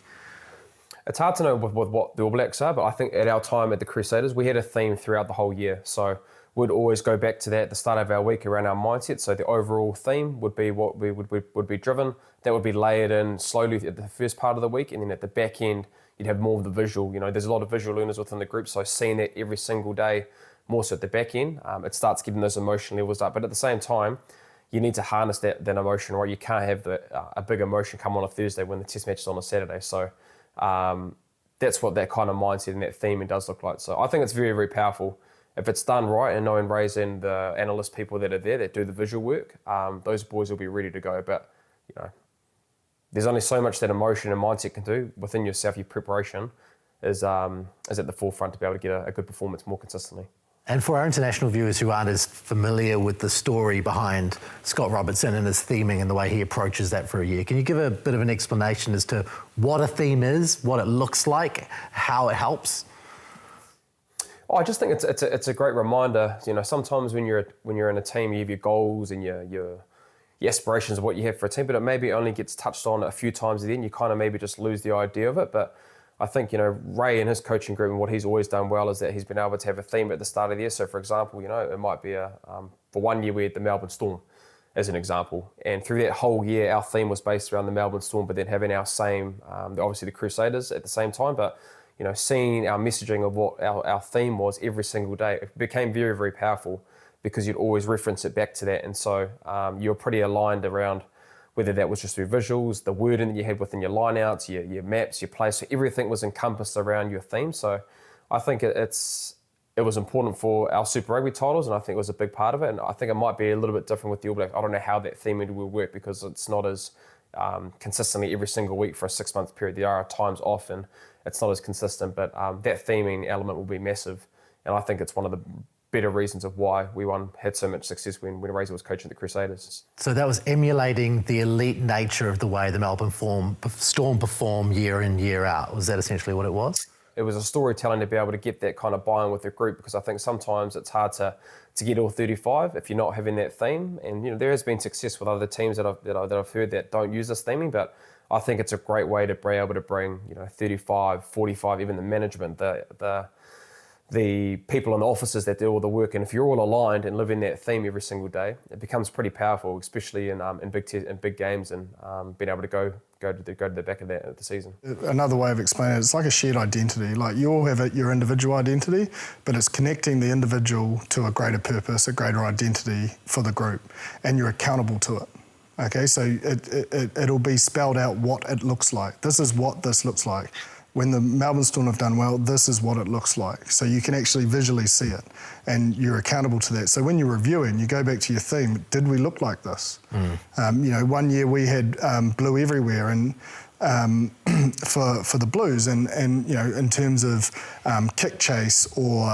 It's hard to know with what the All Blacks are, but I think at our time at the Crusaders, we had a theme throughout the whole year. So we'd always go back to that at the start of our week around our mindset. So the overall theme would be what we would be driven. That would be layered in slowly at the first part of the week, and then at the back end, you'd have more of the visual. There's a lot of visual learners within the group, so seeing that every single day, more so at the back end, it starts getting those emotion levels up. But at the same time, you need to harness that emotion, right? You can't have a big emotion come on a Thursday when the test match is on a Saturday. So that's what that kind of mindset and that theming does look like. So I think it's very, very powerful. If it's done right, and knowing Ray's and the analyst people that are there that do the visual work, those boys will be ready to go. But there's only so much that emotion and mindset can do within yourself. Your preparation is at the forefront to be able to get a good performance more consistently. And for our international viewers who aren't as familiar with the story behind Scott Robertson and his theming and the way he approaches that for a year, can you give a bit of an explanation as to what a theme is, what it looks like, how it helps? Oh, I just think it's a great reminder. You know, sometimes when you're in a team, you have your goals and your aspirations of what you have for a team, but it maybe only gets touched on a few times at the end. You kind of maybe just lose the idea of it. But I think, you know, Ray and his coaching group and what he's always done well is that he's been able to have a theme at the start of the year. So, for example, you know, it might be for 1 year we had the Melbourne Storm as an example. And through that whole year, our theme was based around the Melbourne Storm, but then having our same, obviously the Crusaders at the same time. But, you know, seeing our messaging of what our theme was every single day, it became very, very powerful because you'd always reference it back to that. And so you're pretty aligned around whether that was just through visuals, the wording that you had within your lineouts, your maps, your plays, so everything was encompassed around your theme. So I think it was important for our Super Rugby titles, and I think it was a big part of it. And I think it might be a little bit different with the All Blacks. I don't know how that theming will work because it's not as consistently every single week for a 6-month period. There are times off and it's not as consistent, but that theming element will be massive. And I think it's one of the better reasons of why we had so much success when Razor was coaching the Crusaders. So that was emulating the elite nature of the way the Melbourne Storm perform year in, year out. Was that essentially what it was? It was a storytelling to be able to get that kind of buy-in with the group, because I think sometimes it's hard to get all 35 if you're not having that theme. And, you know, there has been success with other teams that I've heard that don't use this theming, but I think it's a great way to be able to bring, you know, 35, 45, even the management, the people in the offices that do all the work, and if you're all aligned and live in that theme every single day, it becomes pretty powerful, especially in big games, and being able to go to the back of the season. Another way of explaining it, it's like a shared identity. Like you all have your individual identity, but it's connecting the individual to a greater purpose, a greater identity for the group, and you're accountable to it. Okay, so it'll be spelled out what it looks like. This is what this looks like. When the Melbourne Storm have done well, this is what it looks like. So you can actually visually see it, and you're accountable to that. So when you're reviewing, you go back to your theme. Did we look like this? You know, 1 year we had blue everywhere, and for the Blues, and you know, in terms of kick chase, or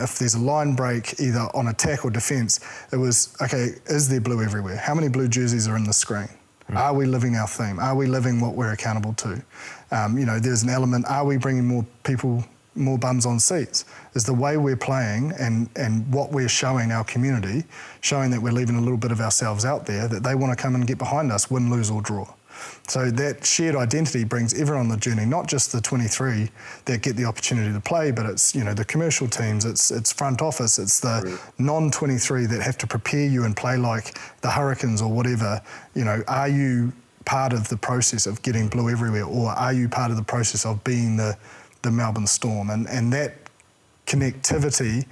if there's a line break either on attack or defence, it was, okay, is there blue everywhere? How many blue jerseys are in the screen? Are we living our theme? Are we living what we're accountable to? You know, there's an element, are we bringing more people, more bums on seats? Is the way we're playing and what we're showing our community, showing that we're leaving a little bit of ourselves out there, that they want to come and get behind us, win, lose or draw. So that shared identity brings everyone on the journey, not just the 23 that get the opportunity to play, but it's, you know, the commercial teams, it's front office, it's the non-23 that have to prepare you and play like the Hurricanes or whatever. You know, are you part of the process of getting blue everywhere, or are you part of the process of being the Melbourne Storm? And that connectivity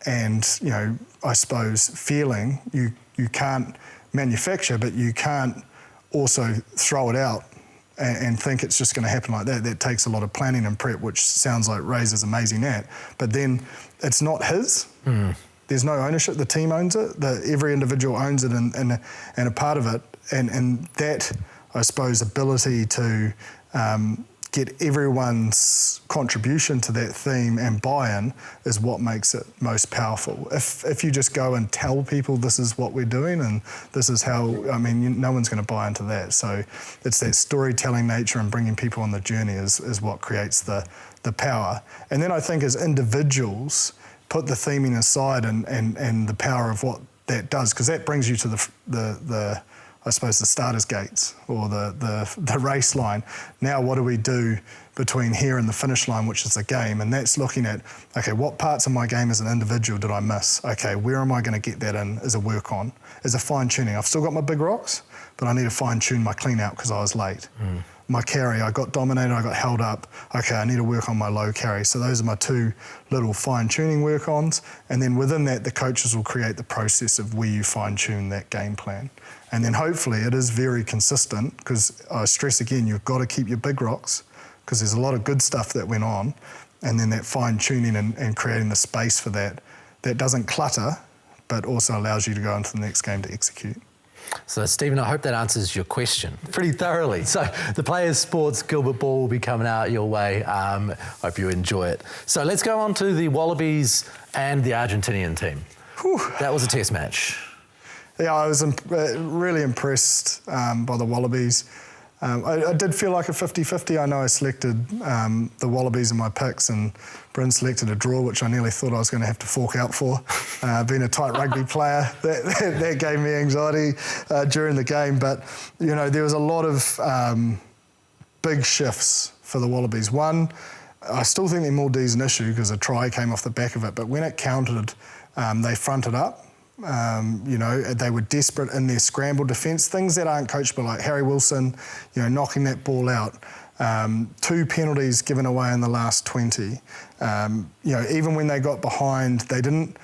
and, you know, I suppose feeling, you can't manufacture, but you can't also throw it out and think it's just going to happen like that. That takes a lot of planning and prep, which sounds like Razor's amazing at. But then it's not his. There's no ownership. The team owns it. Every individual owns it and a part of it. And that, I suppose, ability to get everyone's contribution to that theme and buy-in is what makes it most powerful. If you just go and tell people this is what we're doing and this is how, I mean, no one's going to buy into that. So it's that storytelling nature and bringing people on the journey is what creates the power. And then I think as individuals, put the theming aside and the power of what that does, because that brings you to the I suppose the starters gates or the race line. Now what do we do between here and the finish line, which is the game? And that's looking at, okay, what parts of my game as an individual did I miss? Okay, where am I going to get that in as a work on, as a fine tuning? I've still got my big rocks, but I need to fine tune my clean out because I was late. My carry, I got dominated, I got held up. Okay, I need to work on my low carry. So those are my two little fine-tuning work-ons. And then within that, the coaches will create the process of where you fine-tune that game plan. And then hopefully it is very consistent, because I stress again, you've got to keep your big rocks, because there's a lot of good stuff that went on. And then that fine-tuning and creating the space for that doesn't clutter, but also allows you to go into the next game to execute. So, Stephen, I hope that answers your question pretty thoroughly. So, the Players Sports Gilbert Ball will be coming out your way. Hope you enjoy it. So, let's go on to the Wallabies and the Argentinian team. Whew. That was a test match. Yeah, I was really impressed by the Wallabies. I did feel like a 50-50. I know I selected the Wallabies in my picks, and Bryn selected a draw, which I nearly thought I was going to have to fork out for. Being a tight rugby player, that gave me anxiety during the game. But, you know, there was a lot of big shifts for the Wallabies. One, I still think their more D's an issue because a try came off the back of it, but when it counted, they fronted up. You know, they were desperate in their scramble defence, things that aren't coachable, like Harry Wilson, you know, knocking that ball out. 2 penalties given away in the last 20. You know, even when they got behind, they didn't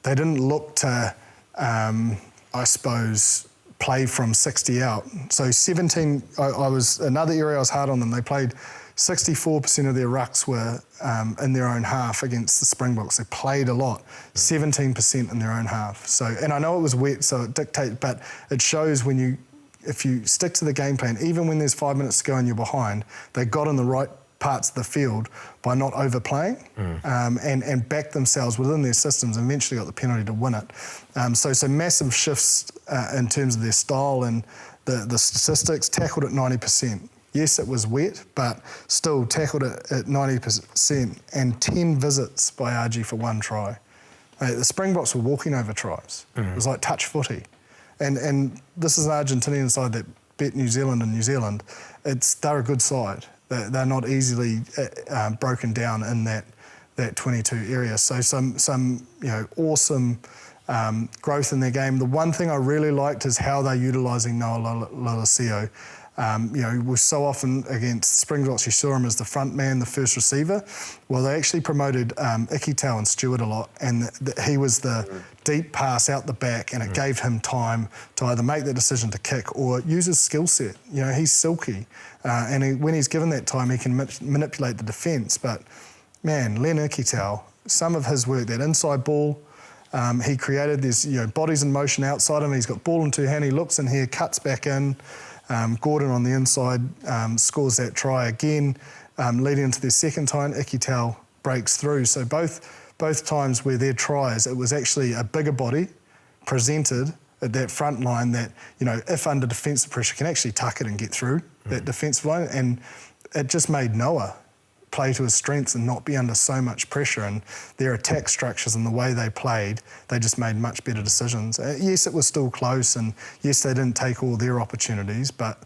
look to, I suppose, play from 60 out. So 17, I was, another area I was hard on them. They played 64% of their rucks were in their own half against the Springboks. They played a lot, 17% in their own half. So, and I know it was wet, so it dictates, but it shows if you stick to the game plan, even when there's 5 minutes to go and you're behind, they got in the right parts of the field by not overplaying and backed themselves within their systems and eventually got the penalty to win it. So massive shifts in terms of their style and the statistics, tackled at 90%. Yes, it was wet, but still tackled it at 90% and 10 visits by RG for 1 try. The Springboks were walking over tries. It was like touch footy. And this is an Argentinian side that beat New Zealand in New Zealand. They're a good side. They're not easily broken down in that 22 area. So some you know, awesome growth in their game. The one thing I really liked is how they're utilising Noah Lolesio. You know, we're so often against Springboks, you saw him as the front man, the first receiver. Well, they actually promoted Ikitau and Stewart a lot, and he was the deep pass out the back, and it gave him time to either make the decision to kick or use his skill set. You know, he's silky, and when he's given that time, he can manipulate the defence. But, man, Len Ikitau, some of his work, that inside ball, he created this, you know, bodies in motion outside him. He's got ball in 2 hands, he looks in here, cuts back in. Gordon on the inside scores that try again, leading into their second time. Ikitau breaks through. So both times where their tries, it was actually a bigger body presented at that front line that, you know, if under defensive pressure, can actually tuck it and get through that defensive line. And it just made Noah play to his strengths and not be under so much pressure. And their attack structures and the way they played, they just made much better decisions. Yes, it was still close, and yes, they didn't take all their opportunities, but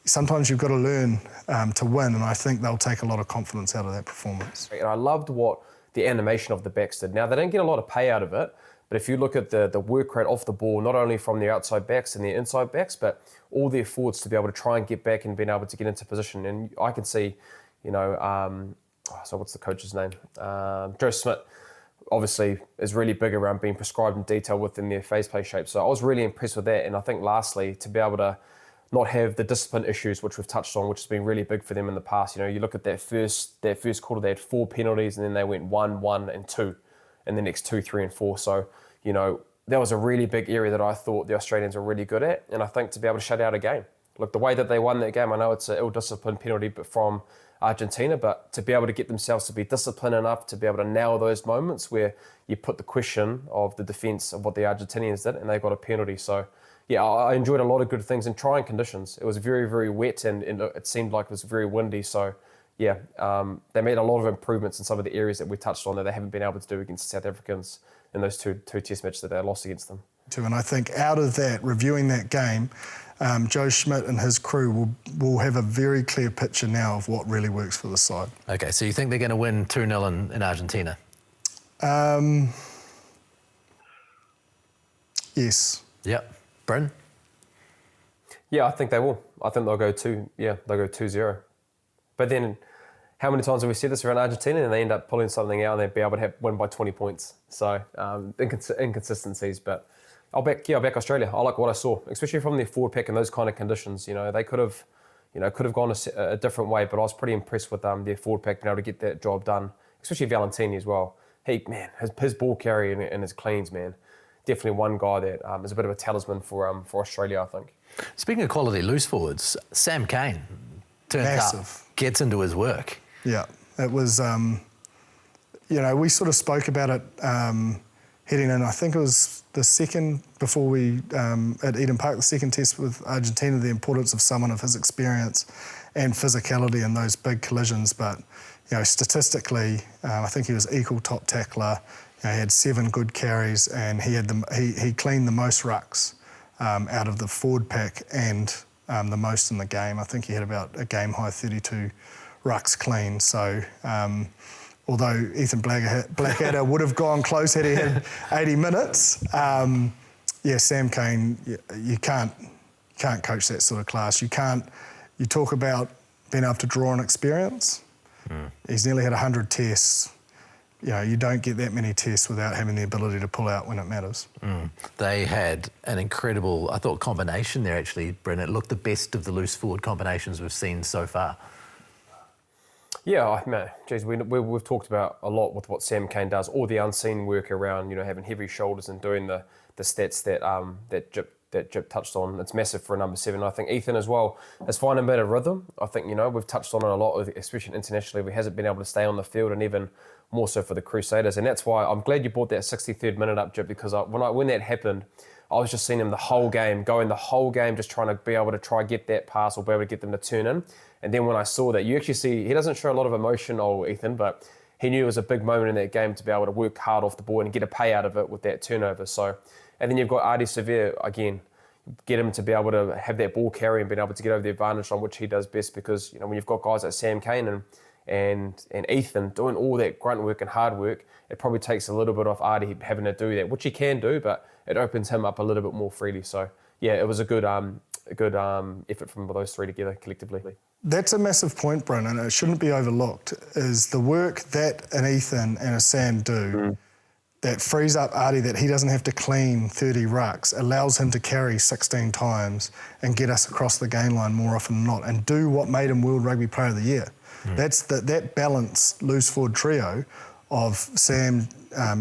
sometimes you've got to learn to win, and I think they'll take a lot of confidence out of that performance. And I loved what the animation of the backs did. Now, they didn't get a lot of pay out of it, but if you look at the work rate off the ball, not only from their outside backs and their inside backs, but all their forwards to be able to try and get back and being able to get into position. And I can see, you know, so what's the coach's name? Joe Smith, obviously, is really big around being prescribed in detail within their phase play shape. So I was really impressed with that. And I think lastly, to be able to not have the discipline issues, which we've touched on, which has been really big for them in the past. You know, you look at that first quarter, they had 4 penalties, and then they went 1, 1, and 2, and the next 2, 3, and 4. So, you know, that was a really big area that I thought the Australians were really good at. And I think to be able to shut out a game. Look, the way that they won that game, I know it's an ill-disciplined penalty, but from Argentina, but to be able to get themselves to be disciplined enough to be able to nail those moments where you put the question of the defence of what the Argentinians did, and they got a penalty. So, yeah, I enjoyed a lot of good things in trying conditions. It was very, very wet, and it seemed like it was very windy. So, yeah, they made a lot of improvements in some of the areas that we touched on that they haven't been able to do against the South Africans in those two test matches that they lost against them. And I think out of that, reviewing that game, Joe Schmidt and his crew will have a very clear picture now of what really works for the side. Okay, so you think they're going to win 2-0 in Argentina? Yes. Yep. Bryn? Yeah, I think they will. I think they'll go 2-0. But then, how many times have we said this around Argentina, and they end up pulling something out and they'd be able to win by 20 points. So inconsistencies, but I'll back Australia. I like what I saw, especially from their forward pack in those kind of conditions. You know, they could have gone a different way, but I was pretty impressed with their forward pack being able to get that job done, especially Valentini as well. He, man, his ball carry and his cleans, man. definitely one guy that is a bit of a talisman for Australia, I think. Speaking of quality loose forwards, Sam Cane turns up, gets into his work. Yeah, it was, we sort of spoke about it heading in. I think it was the second, before we, at Eden Park, the second test with Argentina, the importance of someone of his experience and physicality in those big collisions. But, statistically, I think he was equal top tackler. He had 7 good carries, and he cleaned the most rucks out of the forward pack and the most in the game. I think he had about a game-high 32 rucks clean. So although Ethan Blackadder would have gone close had he had 80 minutes, Sam Cane, you can't coach that sort of class. You talk about being able to draw on experience. He's nearly had 100 tests. You don't get that many tests without having the ability to pull out when it matters. They had an incredible, I thought, combination there, actually, Bryn. It looked the best of the loose forward combinations we've seen so far. Yeah, we've talked about a lot with what Sam Cane does, all the unseen work around, having heavy shoulders and doing the stats that Jip touched on. It's massive for a number 7. I think Ethan as well is finding a bit of rhythm. I think, we've touched on it a lot, especially internationally. He hasn't been able to stay on the field, and even more so for the Crusaders. And that's why I'm glad you brought that 63rd minute up, Jip, because when that happened, I was just seeing him the whole game, just trying to be able to get that pass or be able to get them to turn in. And then when I saw that, you actually see he doesn't show a lot of emotion, Ethan, but he knew it was a big moment in that game to be able to work hard off the ball and get a pay out of it with that turnover. So, and then you've got Ardie Savea again, get him to be able to have that ball carry and being able to get over the advantage on which he does best, because when you've got guys like Sam Cane and Ethan doing all that grunt work and hard work, it probably takes a little bit off Ardie having to do that, which he can do, but it opens him up a little bit more freely. So yeah, it was a good effort from those 3 together collectively. That's a massive point, Bryn, and it shouldn't be overlooked, is the work that an Ethan and a Sam do that frees up Ardie, that he doesn't have to clean 30 rucks, allows him to carry 16 times and get us across the gain line more often than not, and do what made him World Rugby Player of the Year. That's that balanced loose forward trio of Sam,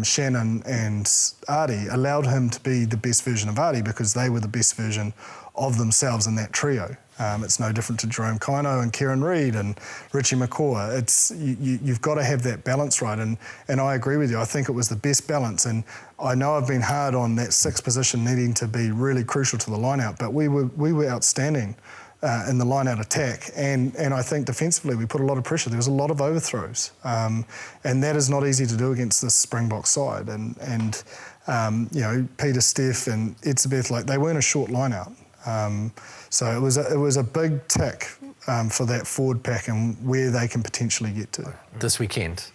Shannon and Ardie allowed him to be the best version of Ardie, because they were the best version of themselves in that trio. It's no different to Jerome Kaino and Kieran Reid and Richie McCaw. You've got to have that balance right, and I agree with you. I think it was the best balance, and I know I've been hard on that 6th position needing to be really crucial to the line-out, but we were outstanding in the line-out attack, and I think defensively we put a lot of pressure. There was a lot of overthrows, and that is not easy to do against this Springbok side. And Peter, Steph and Etzebeth, they weren't a short line-out. So it was a big tick for that forward pack and where they can potentially get to. This weekend,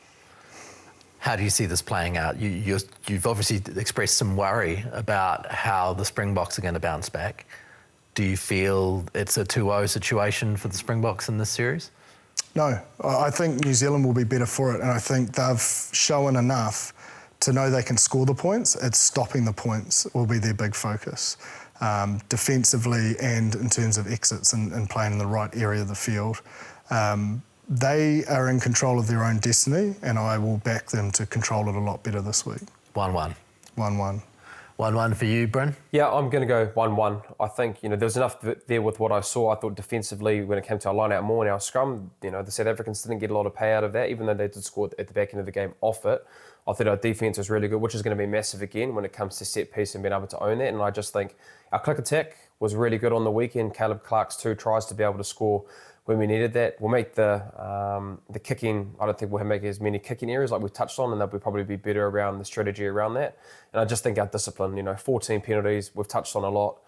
how do you see this playing out? You've obviously expressed some worry about how the Springboks are going to bounce back. Do you feel it's a 2-0 situation for the Springboks in this series? No, I think New Zealand will be better for it, and I think they've shown enough to know they can score the points. It's stopping the points will be their big focus. Defensively and in terms of exits and playing in the right area of the field. They are in control of their own destiny, and I will back them to control it a lot better this week. 1-1. 1-1. 1-1 for you, Bryn? Yeah, I'm going to go 1-1. I think, there was enough there with what I saw. I thought defensively, when it came to our line-out more and our scrum, the South Africans didn't get a lot of pay out of that, even though they did score at the back end of the game off it. I thought our defence was really good, which is going to be massive again when it comes to set piece and being able to own that. And I just think our click attack was really good on the weekend. Caleb Clark's 2 tries to be able to score when we needed that. We'll make the kicking, I don't think we'll make as many kicking areas like we've touched on, and they'll probably be better around the strategy around that. And I just think our discipline, 14 penalties, we've touched on a lot.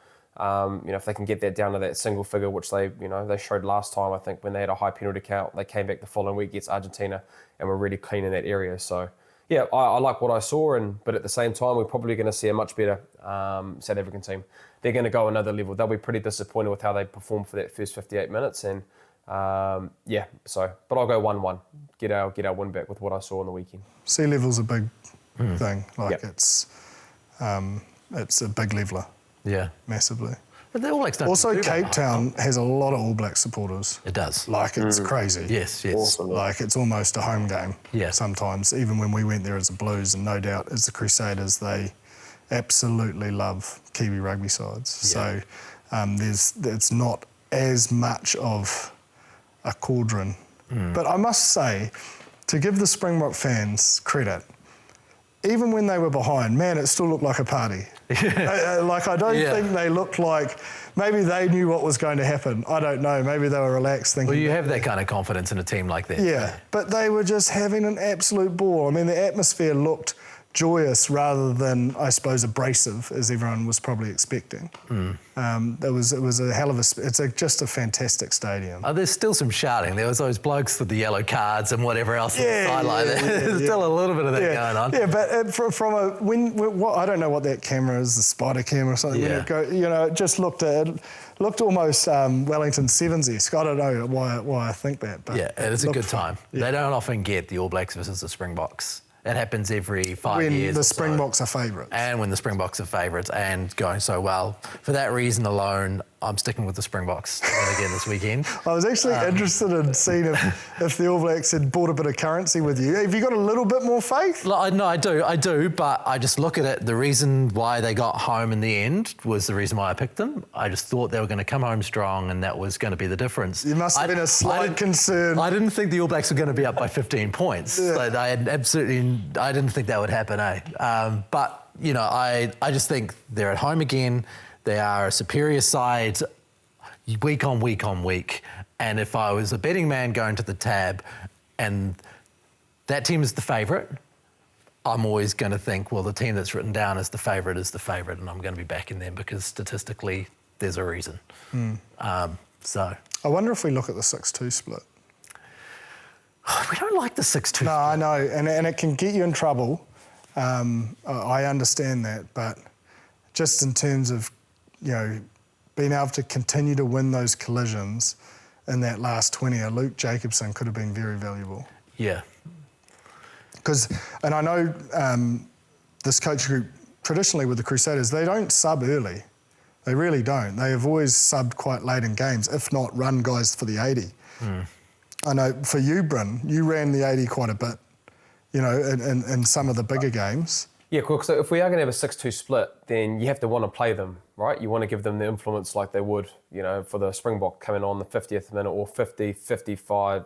If they can get that down to that single figure, which they showed last time, I think when they had a high penalty count, they came back the following week against Argentina and were really clean in that area. So yeah, I like what I saw, but at the same time, we're probably going to see a much better South African team. They're going to go another level. They'll be pretty disappointed with how they performed for that first 58 minutes, and but I'll go 1-1. Get our win back with what I saw on the weekend. Sea level's a big thing. It's a big leveler. Yeah, massively. But the All Blacks don't also, Cape Town has a lot of All Black supporters. It does. It's crazy. Yes. Awesome. It's almost a home game. Yeah. Sometimes, even when we went there as the Blues, and no doubt as the Crusaders, they absolutely love Kiwi rugby sides. So it's not as much of a cauldron. But I must say, to give the Springbok fans credit, even when they were behind, man, it still looked like a party. I don't think they looked like, maybe they knew what was going to happen. I don't know. Maybe they were relaxed thinking. Well, you have that kind of confidence in a team like that. Yeah, but they were just having an absolute ball. I mean, the atmosphere looked joyous rather than, I suppose, abrasive, as everyone was probably expecting. It was a hell of just a fantastic stadium. Oh, there's still some shouting. There was those blokes with the yellow cards and whatever else on the sideline. There's still a little bit of that going on. Yeah, but I don't know what that camera is, the spider camera or something. Yeah. It just looked almost Wellington Sevens-esque. I don't know why I think that. But yeah, it is a good time. They don't often get the All Blacks versus the Springboks. It happens every 5 years. When the Springboks are favourites. And when the Springboks are favourites and going so well. For that reason alone, I'm sticking with the Springboks again this weekend. I was actually interested in seeing if the All Blacks had bought a bit of currency with you. Have you got a little bit more faith? No, I do, but I just look at it. The reason why they got home in the end was the reason why I picked them. I just thought they were going to come home strong and that was going to be the difference. You must have been a slight concern. I didn't think the All Blacks were going to be up by 15 points. Yeah. Like, I didn't think that would happen, but, I just think they're at home again. They are a superior side week on week on week. And if I was a betting man going to the tab and that team is the favourite, I'm always going to think, well, the team that's written down as the favourite is the favourite, and I'm going to be backing them because statistically there's a reason. So I wonder if we look at the 6-2 split. We don't like the 6-2. No, I know, and it can get you in trouble. I understand that, but just in terms of, being able to continue to win those collisions in that last 20, Luke Jacobson could have been very valuable. Yeah. And I know this coach group, traditionally with the Crusaders, they don't sub early. They really don't. They have always subbed quite late in games, if not run guys for the 80. I know for you, Bryn, you ran the 80 quite a bit, in some of the bigger games. Yeah, cool. So if we are going to have a 6-2 split, then you have to want to play them, right? You want to give them the influence like they would, for the Springbok coming on the 50th minute or 50, 55,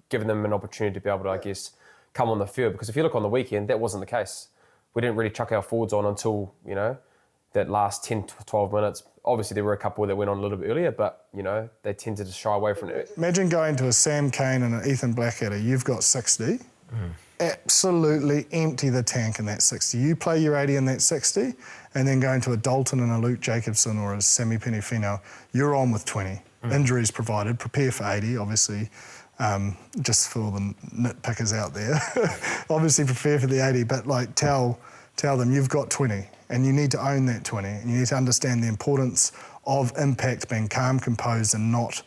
giving them an opportunity to be able to, I guess, come on the field. Because if you look on the weekend, that wasn't the case. We didn't really chuck our forwards on until, that last 10 to 12 minutes. Obviously, there were a couple that went on a little bit earlier, but, they tended to shy away from it. Imagine going to a Sam Cane and an Ethan Blackadder. You've got 60. Absolutely empty the tank in that 60. You play your 80 in that 60, and then going to a Dalton and a Luke Jacobson or a Sammy Penifino, you're on with 20. Injuries provided. Prepare for 80, obviously, just for all the nitpickers out there. Obviously prepare for the 80, but tell them you've got 20, and you need to own that 20, and you need to understand the importance of impact, being calm, composed, and not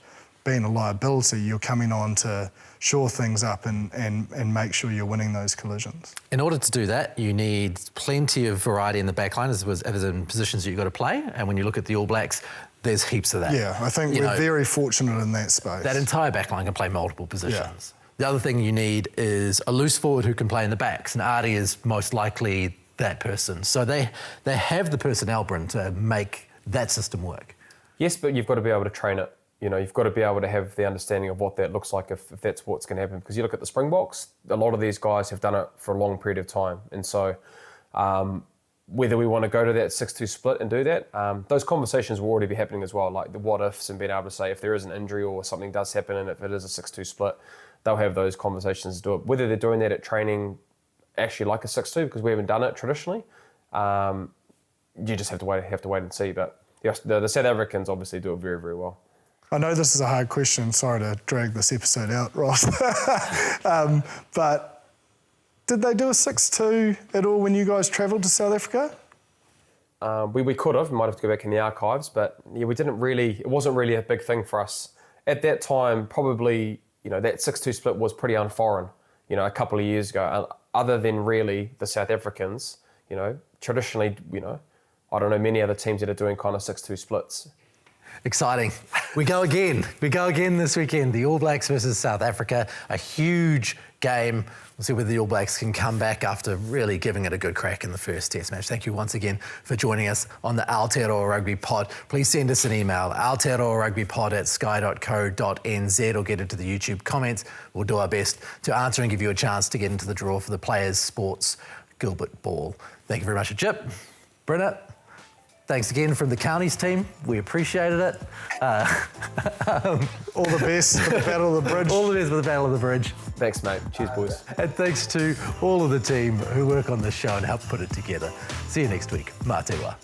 being a liability. You're coming on to shore things up and make sure you're winning those collisions. In order to do that, you need plenty of variety in the back line as in positions that you've got to play. And when you look at the All Blacks, there's heaps of that. Yeah, I think we're very fortunate in that space. That entire back line can play multiple positions. Yeah. The other thing you need is a loose forward who can play in the backs, and Artie is most likely that person. So they have the personnel, Bryn, to make that system work. Yes, but you've got to be able to train it. You've got to be able to have the understanding of what that looks like if that's what's going to happen. Because you look at the Springboks, a lot of these guys have done it for a long period of time. And so whether we want to go to that 6-2 split and do that, those conversations will already be happening as well, like the what ifs and being able to say if there is an injury or something does happen and if it is a 6-2 split, they'll have those conversations to do it. Whether they're doing that at training actually like a 6-2 because we haven't done it traditionally, you just have to wait and see. But the South Africans obviously do it very, very well. I know this is a hard question. Sorry to drag this episode out, Ross. But did they do a 6-2 at all when you guys travelled to South Africa? We could have. We might have to go back in the archives. But yeah, we didn't really. It wasn't really a big thing for us at that time. Probably, that 6-2 split was pretty unforeign. A couple of years ago. Other than really the South Africans, traditionally, I don't know many other teams that are doing kind of 6-2 splits. Exciting. We go again. We go again this weekend. The All Blacks versus South Africa. A huge game. We'll see whether the All Blacks can come back after really giving it a good crack in the first test match. Thank you once again for joining us on the Aotearoa Rugby Pod. Please send us an email, aotearoarugbypod@sky.co.nz, or get into the YouTube comments. We'll do our best to answer and give you a chance to get into the draw for the Players Sports Gilbert Ball. Thank you very much, Jip. Brenna, thanks again from the Counties team. We appreciated it. All the best for the Battle of the Bridge. All the best for the Battle of the Bridge. Thanks, mate. Cheers, boys. And thanks to all of the team who work on this show and help put it together. See you next week. Mā te wā.